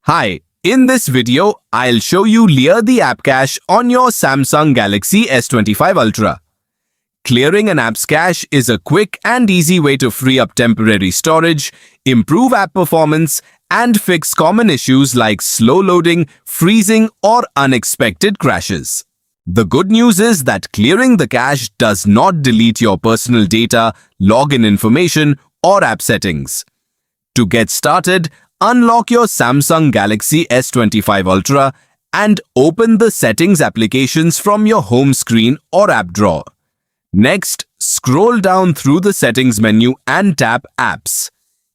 Hi, in this video, I'll show you clear the app cache on your Samsung Galaxy S25 Ultra. Clearing an app's cache is a quick and easy way to free up temporary storage, improve app performance, and fix common issues like slow loading, freezing, or unexpected crashes. The good news is that clearing the cache does not delete your personal data, login information, or app settings. To get started, unlock your Samsung Galaxy S25 Ultra and open the Settings applications from your home screen or app drawer. Next, scroll down through the Settings menu and tap Apps.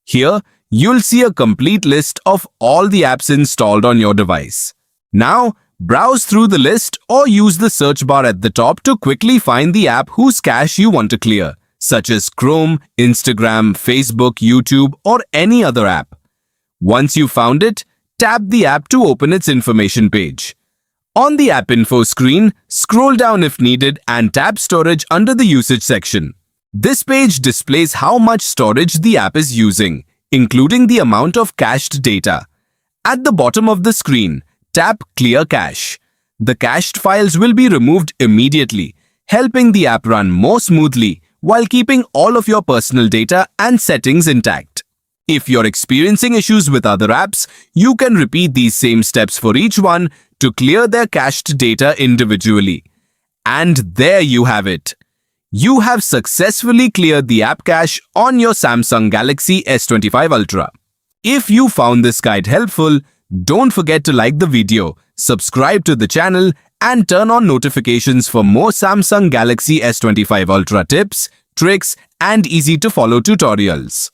Here, you'll see a complete list of all the apps installed on your device. Now, browse through the list or use the search bar at the top to quickly find the app whose cache you want to clear, such as Chrome, Instagram, Facebook, YouTube, or any other app. Once you've found it, tap the app to open its information page. On the App Info screen, scroll down if needed and tap Storage under the Usage section. This page displays how much storage the app is using, including the amount of cached data. At the bottom of the screen, tap Clear Cache. The cached files will be removed immediately, helping the app run more smoothly while keeping all of your personal data and settings intact. If you're experiencing issues with other apps, you can repeat these same steps for each one to clear their cached data individually. And there you have it. You have successfully cleared the app cache on your Samsung Galaxy S25 Ultra. If you found this guide helpful, don't forget to like the video, subscribe to the channel, and turn on notifications for more Samsung Galaxy S25 Ultra tips, tricks, and easy-to-follow tutorials.